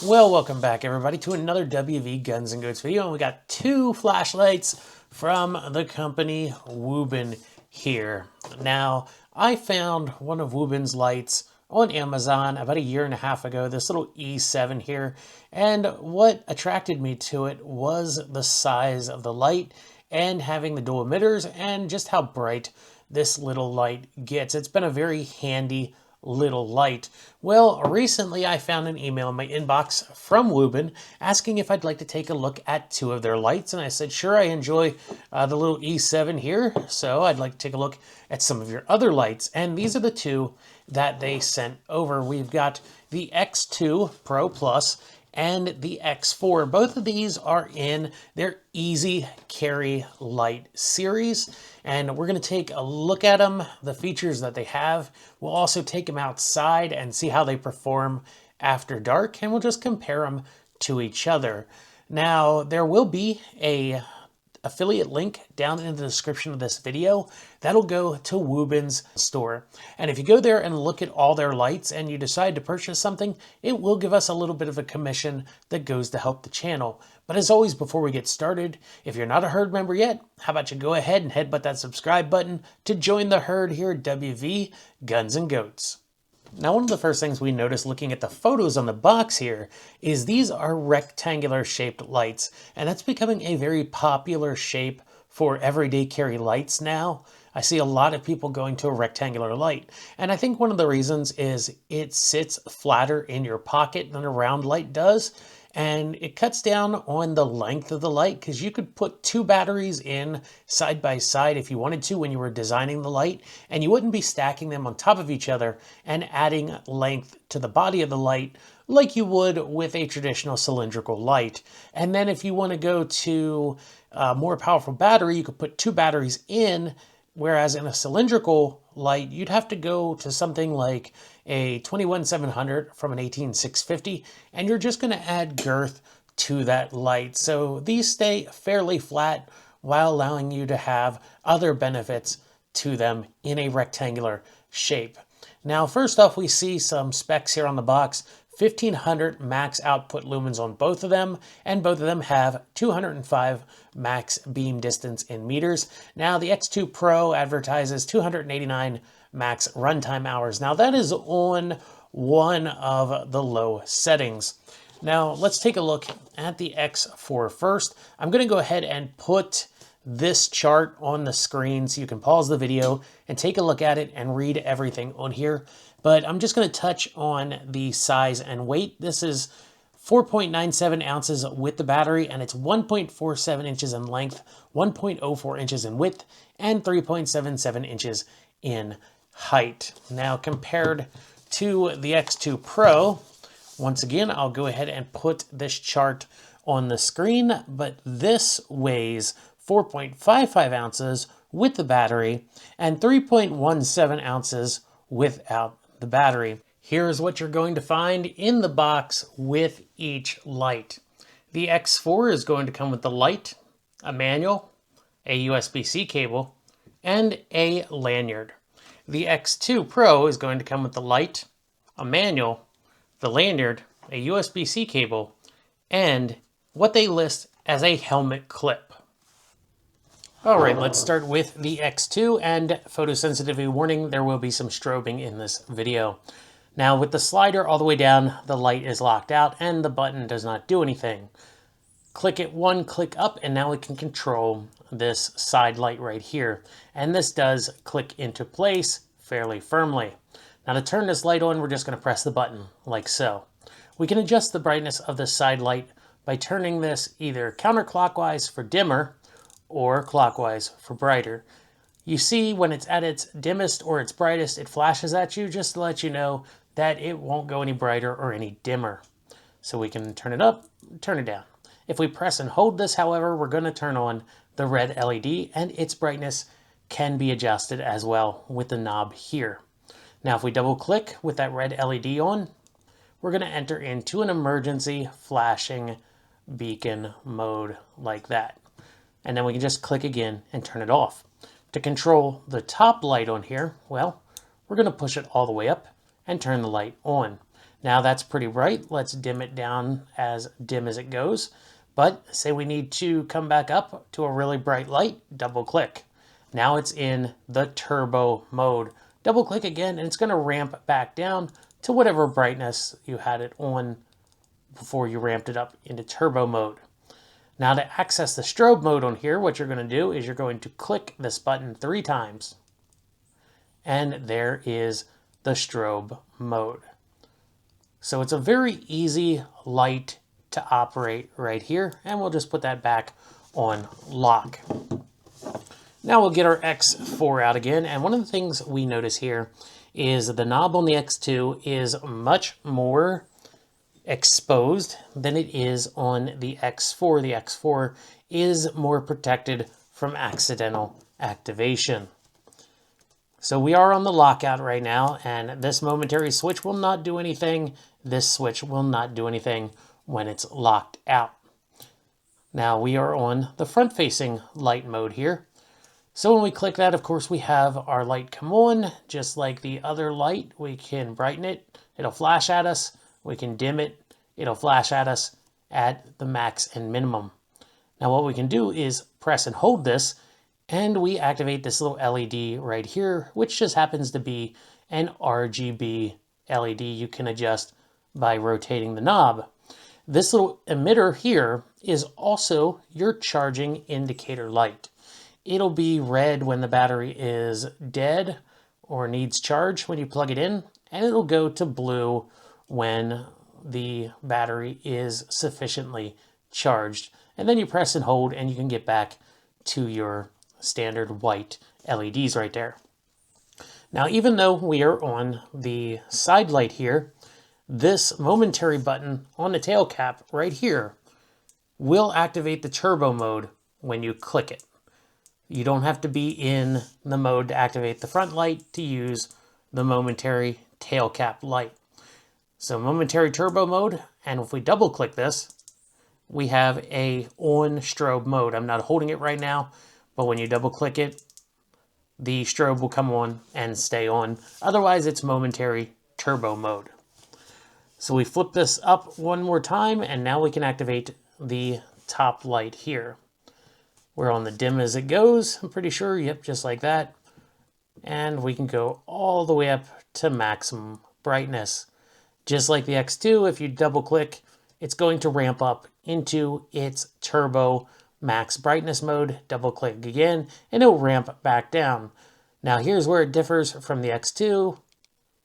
Well, welcome back everybody to another WVGunsNGoats video, and we got two flashlights from the company Wuben here. Now, I found one of Wuben's lights on Amazon about a year and a half ago, this little E7 here, and what attracted me to it was the size of the light and having the dual emitters and just how bright this little light gets. It's been a very handy little light. Well, recently I found an email in my inbox from Wuben asking if I'd like to take a look at two of their lights, and I said sure. I enjoy the little E7 here, so I'd like to take a look at some of your other lights, and these are the two that they sent over. We've got the X2 Pro Plus and the X4. Both of these are in their Easy Carry Light series, and we're going to take a look at them, the features that they have. We'll also take them outside and see how they perform after dark, and we'll just compare them to each other. Now, there will be a affiliate link down in the description of this video that'll go to Wuben's store, and if you go there and look at all their lights and you decide to purchase something, it will give us a little bit of a commission that goes to help the channel. But as always, before we get started, if you're not a herd member yet, how about you go ahead and headbutt that subscribe button to join the herd here at WV Guns and Goats. Now, one of the first things we notice looking at the photos on the box here is these are rectangular shaped lights, and that's becoming a very popular shape for everyday carry lights now. I see a lot of people going to a rectangular light, and I think one of the reasons is it sits flatter in your pocket than a round light does, and it cuts down on the length of the light because you could put two batteries in side by side if you wanted to when you were designing the light, and you wouldn't be stacking them on top of each other and adding length to the body of the light like you would with a traditional cylindrical light. And then if you want to go to a more powerful battery, you could put two batteries in, whereas in a cylindrical light, you'd have to go to something like a 21700 from an 18650, and you're just going to add girth to that light. So these stay fairly flat while allowing you to have other benefits to them in a rectangular shape. Now, first off, we see some specs here on the box. 1500 max output lumens on both of them, and both of them have 205 max beam distance in meters. Now, the X2 Pro advertises 289 max runtime hours. Now, that is on one of the low settings. Now, let's take a look at the X4 first. I'm going to go ahead and put this chart on the screen so you can pause the video and take a look at it and read everything on here. But I'm just going to touch on the size and weight. This is 4.97 ounces with the battery, and it's 1.47 inches in length, 1.04 inches in width, and 3.77 inches in height. Now, compared to the X2 Pro, once again, I'll go ahead and put this chart on the screen, but this weighs 4.55 ounces with the battery and 3.17 ounces without the battery. Here's what you're going to find in the box with each light. The X4 is going to come with the light, a manual, a USB-C cable, and a lanyard. The X2 Pro is going to come with the light, a manual, the lanyard, a USB-C cable, and what they list as a helmet clip. All right, let's start with the X2, and photosensitivity warning, there will be some strobing in this video. Now, with the slider all the way down, the light is locked out and the button does not do anything. Click it one click up, and now we can control this side light right here. And this does click into place fairly firmly. Now, to turn this light on, we're just going to press the button like so. We can adjust the brightness of the side light by turning this either counterclockwise for dimmer or clockwise for brighter. You see when it's at its dimmest or its brightest, it flashes at you just to let you know that it won't go any brighter or any dimmer. So we can turn it up, turn it down. If we press and hold this, however, we're going to turn on the red LED, and its brightness can be adjusted as well with the knob here. Now, if we double click with that red LED on, we're going to enter into an emergency flashing beacon mode like that. And then we can just click again and turn it off. To control the top light on here, well, we're going to push it all the way up and turn the light on. Now that's pretty bright. Let's dim it down as dim as it goes. But say we need to come back up to a really bright light, double click. Now it's in the turbo mode. Double click again and it's going to ramp back down to whatever brightness you had it on before you ramped it up into turbo mode. Now to access the strobe mode on here, what you're going to do is you're going to click this button 3 times. And there is the strobe mode. So it's a very easy light to operate right here. And we'll just put that back on lock. Now we'll get our X4 out again. And one of the things we notice here is the knob on the X2 is much more exposed than it is on the X4. The X4 is more protected from accidental activation. So we are on the lockout right now, and this momentary switch will not do anything. This switch will not do anything when it's locked out. Now we are on the front-facing light mode here. So when we click that, of course, we have our light come on. Just like the other light, we can brighten it. It'll flash at us. We can dim it. It'll flash at us at the max and minimum. Now what we can do is press and hold this, and we activate this little LED right here, which just happens to be an RGB LED you can adjust by rotating the knob. This little emitter here is also your charging indicator light. It'll be red when the battery is dead or needs charge when you plug it in, and it'll go to blue when the battery is sufficiently charged. And then you press and hold and you can get back to your standard white LEDs right there. Now, even though we are on the side light here, this momentary button on the tail cap right here will activate the turbo mode when you click it. You don't have to be in the mode to activate the front light to use the momentary tail cap light. So momentary turbo mode, and if we double click this, we have a on strobe mode. I'm not holding it right now, but when you double click it, the strobe will come on and stay on. Otherwise, it's momentary turbo mode. So we flip this up one more time, and now we can activate the top light here. We're on the dim as it goes, I'm pretty sure. Yep, just like that. And we can go all the way up to maximum brightness. Just like the X2, if you double click, it's going to ramp up into its turbo max brightness mode. Double click again, and it'll ramp back down. Now here's where it differs from the X2.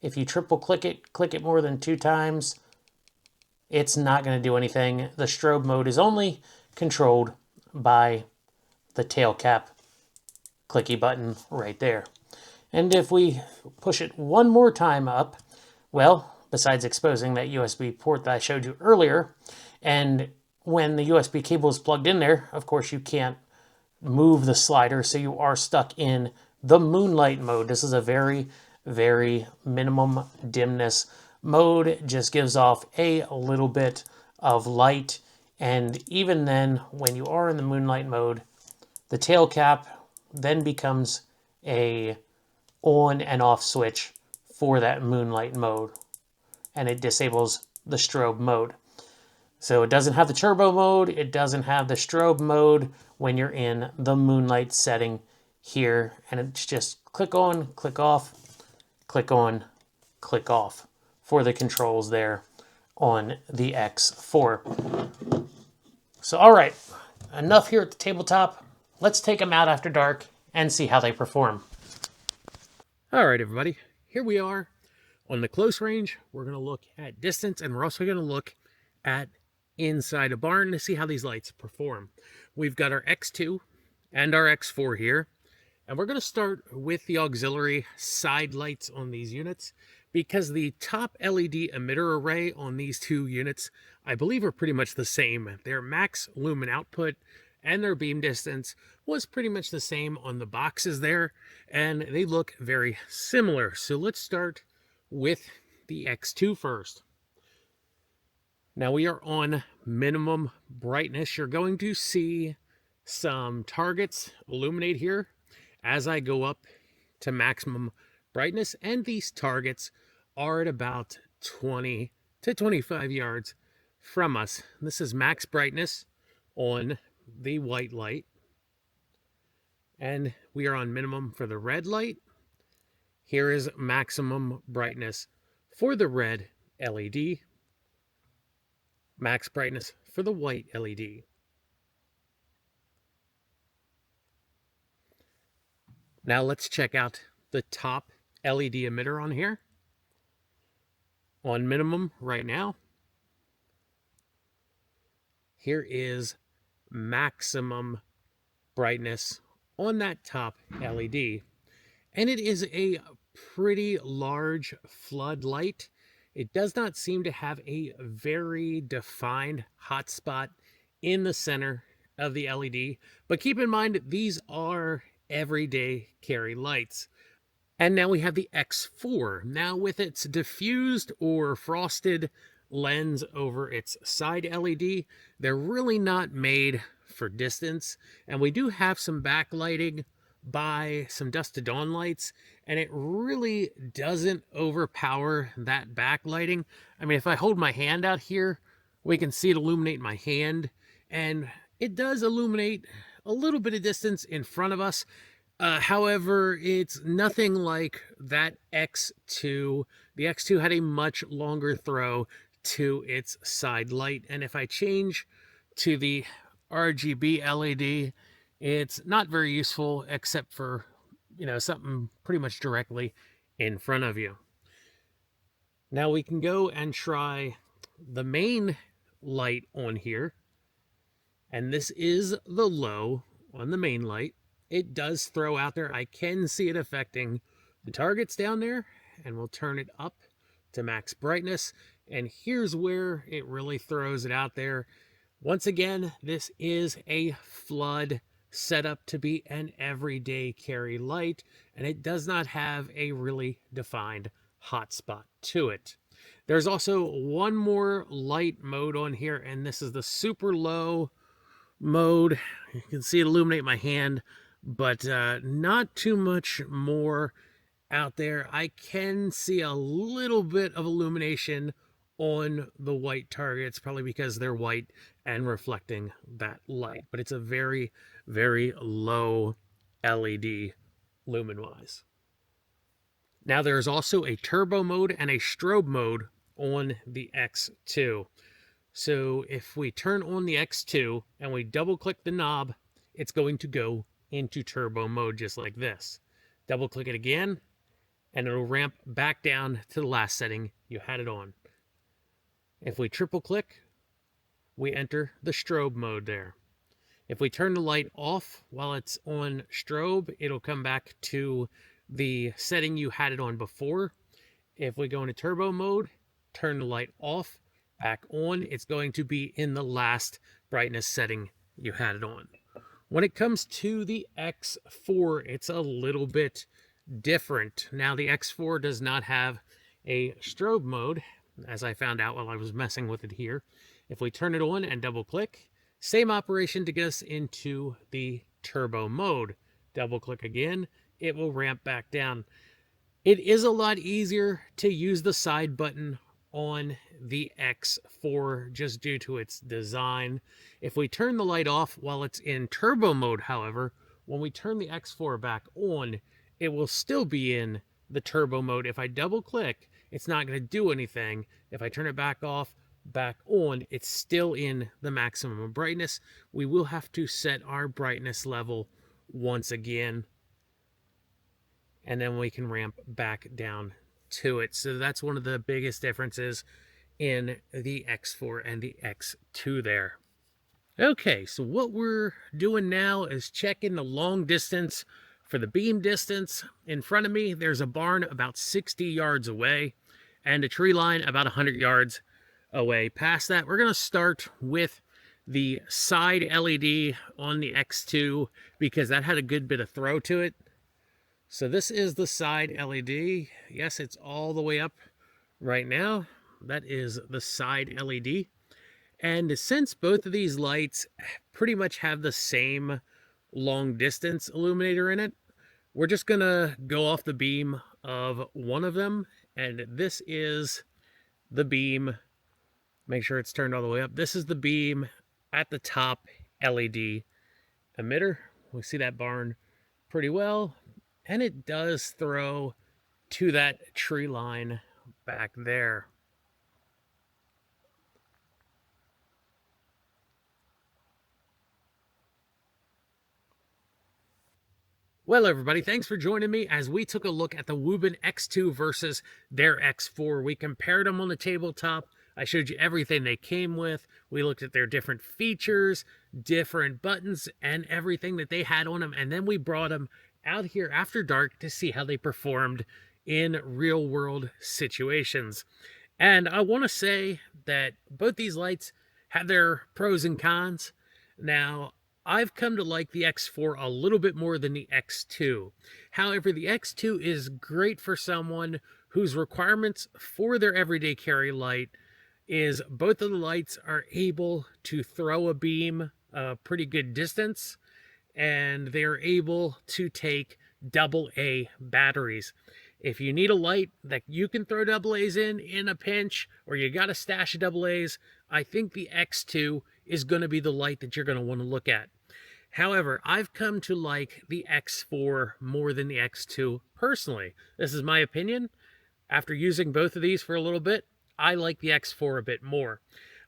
If you triple click it more than 2 times, it's not going to do anything. The strobe mode is only controlled by the tail cap clicky button right there. And if we push it one more time up, well, besides exposing that USB port that I showed you earlier, and when the USB cable is plugged in there, of course you can't move the slider, so you are stuck in the moonlight mode. This is a very, very minimum dimness mode. It just gives off a little bit of light, and even then, when you are in the moonlight mode, the tail cap then becomes a on and off switch for that moonlight mode, and it disables the strobe mode. So it doesn't have the turbo mode, it doesn't have the strobe mode when you're in the moonlight setting here, and it's just click on, click off, click on, click off for the controls there on the X4. So all right, enough here at the tabletop. Let's take them out after dark and see how they perform. All right, everybody, here we are on the close range. We're going to look at distance, and we're also going to look at inside a barn to see how these lights perform. We've got our X2 and our X4 here, and we're going to start with the auxiliary side lights on these units, because the top LED emitter array on these 2 units, I believe, are pretty much the same. Their max lumen output and their beam distance was pretty much the same on the boxes there, and they look very similar. So let's start with the X2 first. Now we are on minimum brightness. You're going to see some targets illuminate here as I go up to maximum brightness, and these targets are at about 20 to 25 yards from us. This is max brightness on the white light, and we are on minimum for the red light. Here is maximum brightness for the red LED, max brightness for the white LED. Now let's check out the top LED emitter on here. On minimum right now. Here is maximum brightness on that top LED. And it is a pretty large floodlight. It does not seem to have a very defined hotspot in the center of the LED. But keep in mind, these are everyday carry lights. And now we have the X4. Now with its diffused or frosted lens over its side LED, they're really not made for distance. And we do have some backlighting by some dusk to dawn lights, and it really doesn't overpower that backlighting. I mean, if I hold my hand out here, we can see it illuminate my hand, and it does illuminate a little bit of distance in front of us. However, it's nothing like that X2. The X2 had a much longer throw to its side light. And if I change to the RGB LED, it's not very useful except for, something pretty much directly in front of you. Now we can go and try the main light on here. And this is the low on the main light. It does throw out there. I can see it affecting the targets down there, and we'll turn it up to max brightness. And here's where it really throws it out there. Once again, this is a flood set up to be an everyday carry light, and it does not have a really defined hotspot to it. There's also one more light mode on here, and this is the super low mode. You can see it illuminate my hand, but not too much more out there. I can see a little bit of illumination on the white targets, probably because they're white and reflecting that light, but it's a very, very low LED lumen-wise. Now there's also a turbo mode and a strobe mode on the X2. So if we turn on the X2 and we double click the knob, it's going to go into turbo mode just like this. Double click it again and it'll ramp back down to the last setting you had it on. If we triple click, we enter the strobe mode there. If we turn the light off while it's on strobe, it'll come back to the setting you had it on before. If we go into turbo mode, turn the light off, back on, it's going to be in the last brightness setting you had it on. When it comes to the X4, it's a little bit different. Now the X4 does not have a strobe mode, as I found out while I was messing with it here. If we turn it on and double click, same operation to get us into the turbo mode. Double click again, it will ramp back down. It is a lot easier to use the side button on the X4 just due to its design. If we turn the light off while it's in turbo mode, however, when we turn the X4 back on, it will still be in the turbo mode. If I double click, it's not going to do anything. If I turn it back off, back on, it's still in the maximum brightness. We will have to set our brightness level once again, and then we can ramp back down to it. So that's one of the biggest differences in the X4 and the X2 there. Okay, so what we're doing now is checking the long distance for the beam distance. In front of me, there's a barn about 60 yards away and a tree line about 100 yards away. Past that, we're going to start with the side LED on the X2 because that had a good bit of throw to it. So this is the side LED. Yes, it's all the way up right now. That is the side LED. And since both of these lights pretty much have the same long distance illuminator in it, we're just gonna go off the beam of one of them. And this is the beam Make sure it's turned all the way up. This is the beam at the top LED emitter. We see that barn pretty well, and it does throw to that tree line back there. Well, everybody, thanks for joining me as we took a look at the Wuben X2 versus their X4. We compared them on the tabletop. I showed you everything they came with. We looked at their different features, different buttons, and everything that they had on them. And then we brought them out here after dark to see how they performed in real-world situations. And I want to say that both these lights have their pros and cons. Now, I've come to like the X4 a little bit more than the X2. However, the X2 is great for someone whose requirements for their everyday carry light is both of the lights are able to throw a beam a pretty good distance, and they're able to take AA batteries. If you need a light that you can throw AA's in a pinch, or you got a stash of AA's, I think the X2 is going to be the light that you're going to want to look at. However, I've come to like the X4 more than the X2 personally. This is my opinion. After using both of these for a little bit, I like the X4 a bit more.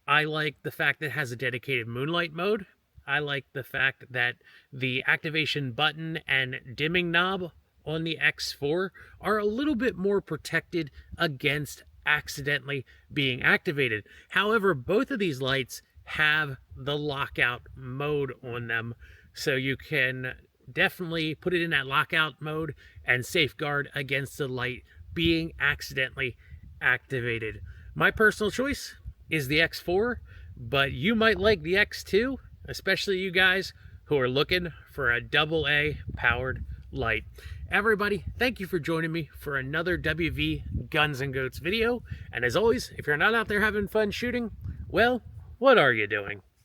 I like the fact that it has a dedicated moonlight mode. I like the fact that the activation button and dimming knob on the X4 are a little bit more protected against accidentally being activated. However, both of these lights have the lockout mode on them, so you can definitely put it in that lockout mode and safeguard against the light being accidentally activated. My personal choice is the X4, but you might like the X2, especially you guys who are looking for a AA powered light. Everybody, thank you for joining me for another WV Guns and Goats video. And as always, if you're not out there having fun shooting, well, what are you doing?